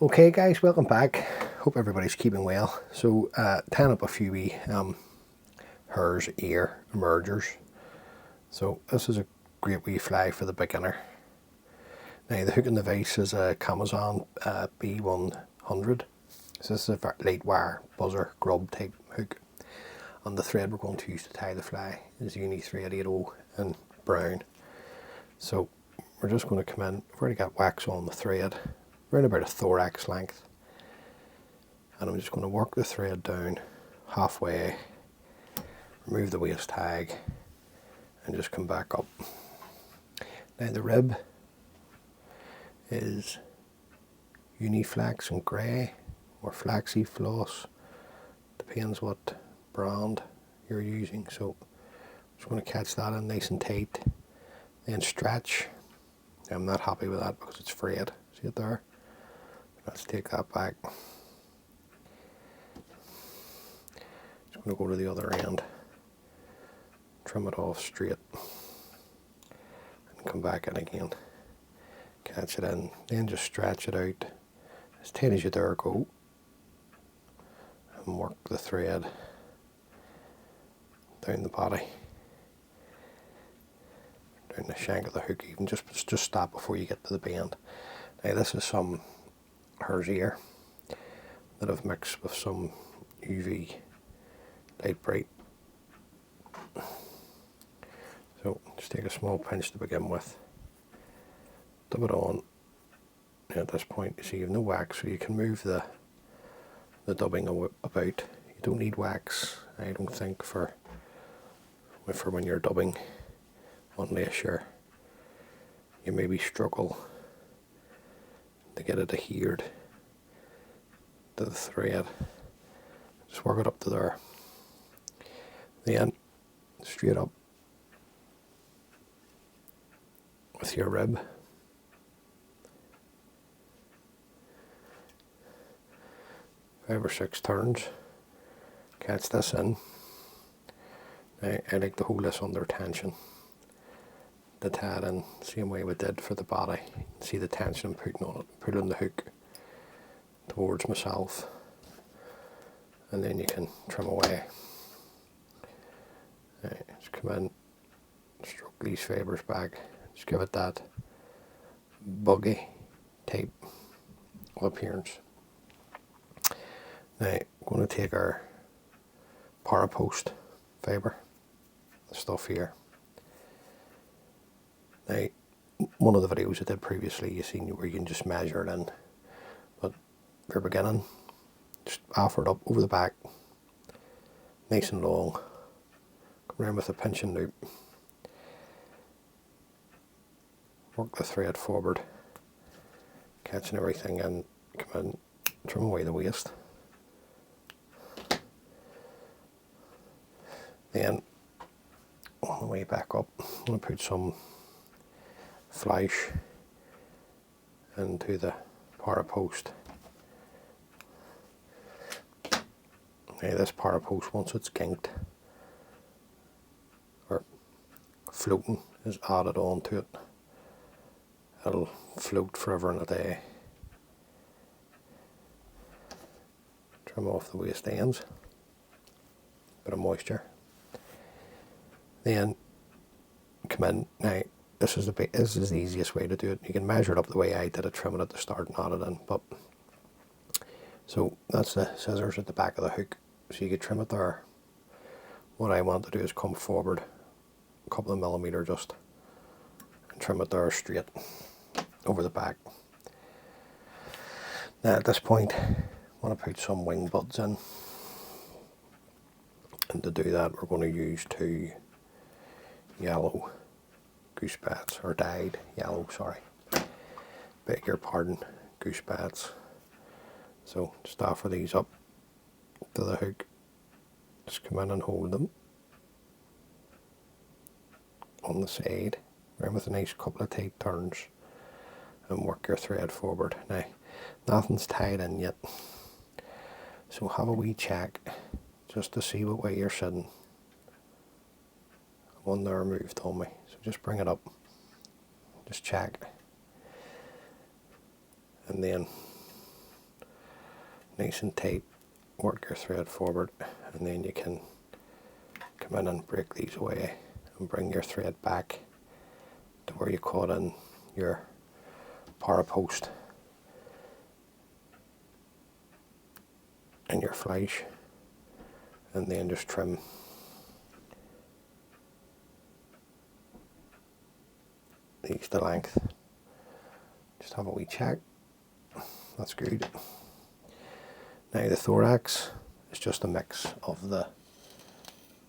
Okay guys, welcome back. Hope everybody's keeping well. So tying up a few wee Hare's ear emergers. So this is a great wee fly for the beginner. Now the hook in the vise is a Kamasan B100. So this is a light wire buzzer grub type hook. And the thread we're going to use to tie the fly is Uni thread 80 in brown. So we're just going to come in, we've already got wax on the thread, around about a thorax length. And I'm just going to work the thread down halfway, remove the waist tag, and just come back up. Now the rib is Uni Flexx and grey, or Flexi floss, depends what brand you're using. So I'm just going to catch that in nice and tight, then stretch. I'm not happy with that because it's frayed, see it there? Let's take that back. Just going to go to the other end, trim it off straight, and come back in again. Catch it in, then just stretch it out as tight as you dare go, and work the thread down the body, down the shank of the hook. Even just stop before you get to the bend. Now this is some Hare's ear that I've mixed with some UV light bright. So just take a small pinch to begin with, dub it on. At this point you see you have no wax, so you can move the dubbing about. You don't need wax, I don't think, for when you're dubbing, unless you maybe struggle to get it adhered to the thread. Just work it up to there. Then straight up with your rib. Five or six turns. Catch this in. Now, I like to hold this under tension. The tie it in, same way we did for the body. See the tension I'm putting on it. Put it on the hook towards myself, and then you can trim away. Right, just come in, stroke these fibres back, just give it that buggy type appearance. Now I'm going to take our parapost fibre, the stuff here. Now, one of the videos I did previously, you seen where you can just measure it in, but if you're beginning, just offer it up over the back, nice and long, come around with a pinching loop, work the thread forward, catching everything in, come in, trim away the waist. Then, on the way back up, I'm going to put some flash into the parapost. Now this parapost, once it's kinked or floating, is added on to it. It'll float forever and a day. Trim off the waist ends, bit of moisture. Then come in. Now this is the easiest way to do it. You can measure it up the way I did it, trim it at the start and add it in. But so that's the scissors at the back of the hook, so you could trim it there. What I want to do is come forward a couple of millimetres just, and trim it there straight over the back. Now at this point I want to put some wing buds in, and to do that we're going to use 2 yellow goose bats, or dyed yellow, sorry, beg your pardon, goose bats. So just offer these up to the hook, just come in and hold them on the side, around with a nice couple of tight turns, and work your thread forward. Now nothing's tied in yet, so have a wee check just to see what way you're sitting. One there moved on me, so just bring it up, just check, and then nice and tight, work your thread forward, and then you can come in and break these away and bring your thread back to where you caught in your para post and your flash, and then just trim these to length. Just have a wee check. That's good. Now the thorax is just a mix of the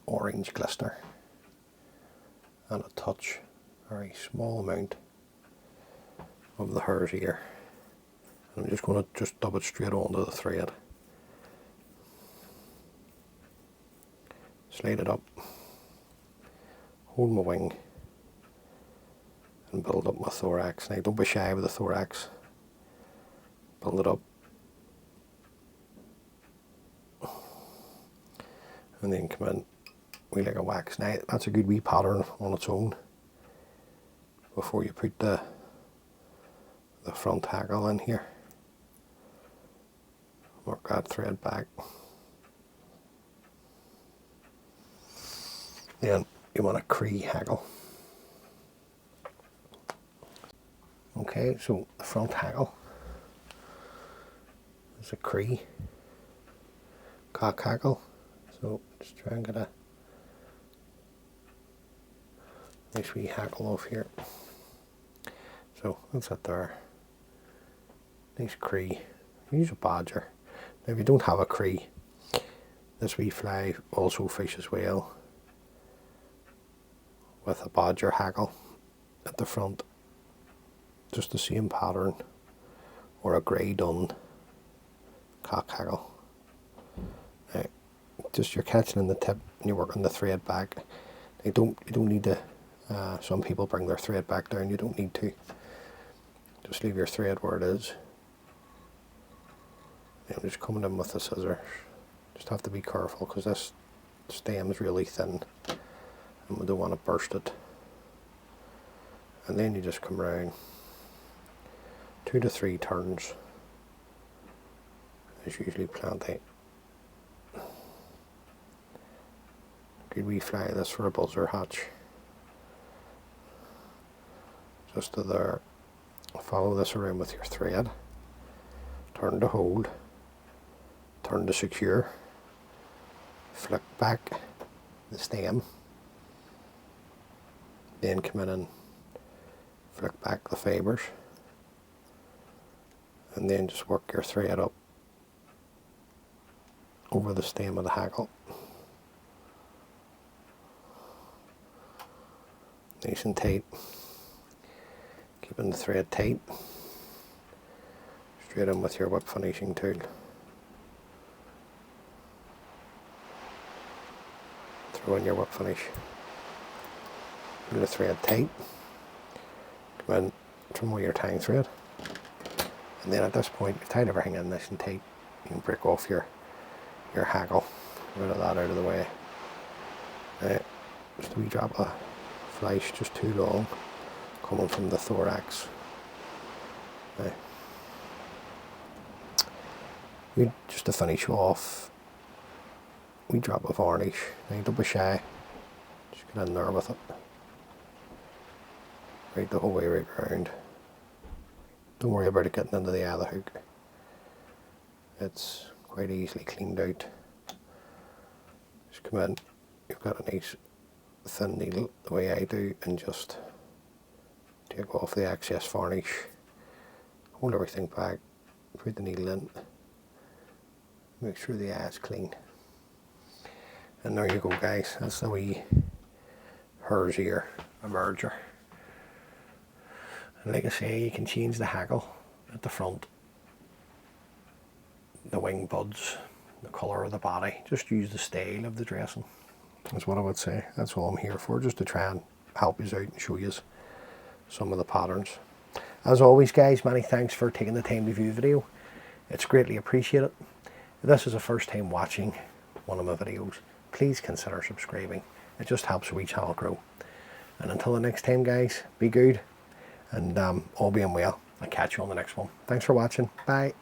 orange glister and a touch, very small amount of the hare's ear. I'm just going to just dub it straight onto the thread. Slide it up, hold my wing, and build up my thorax. Now don't be shy with the thorax. Build it up. And then come in, we like a wax. Now that's a good wee pattern on its own before you put the front hackle in here. Work that thread back. Then you want a Cree hackle. Okay, so the front hackle is a Cree cock hackle. So just try and get a nice wee hackle off here. So that's it there. Nice Cree. Use a badger. Now if you don't have a Cree, this wee fly also fishes well with a badger hackle at the front. Just the same pattern, or a grey dun cock hackle. Now, just you're catching in the tip and you're working the thread back. You don't need to. Some people bring their thread back down. You don't need to. Just leave your thread where it is. And I'm just coming in with the scissors. Just have to be careful because this stem is really thin, and we don't want to burst it. And then you just come around 2 to 3 turns. There's usually plenty. Could we fly this for a buzzer hatch? Just to there. Follow this around with your thread. Turn to hold. Turn to secure. Flick back the stem. Then come in and flick back the fibres. And then just work your thread up over the stem of the hackle. Nice and tight. Keeping the thread tight. Straight in with your whip finishing tool. Throw in your whip finish. Keep the thread tight. Come in, trim away your tying thread. And then at this point, you've tied everything in nice and tight. You can break off your hackle. Rid of that out of the way. Just a wee drop of flash, just too long, coming from the thorax. Just to finish off, we drop a varnish. Now don't be shy. Just get in there with it. Right the whole way right round. Don't worry about it getting into the eye of the hook. It's quite easily cleaned out. Just come in, you've got a nice thin needle the way I do, and just take off the excess varnish, hold everything back, put the needle in, make sure the eye is clean. And there you go guys, that's the wee hare's ear emerger. And like I say, you can change the hackle at the front, the wing buds, the colour of the body. Just use the style of the dressing. That's what I would say. That's all I'm here for, just to try and help you out and show you some of the patterns. As always guys, many thanks for taking the time to view the video. It's greatly appreciated. If this is the first time watching one of my videos, please consider subscribing. It just helps the wee channel grow. And until the next time guys, be good. And all being well, I'll catch you on the next one. Thanks for watching. Bye.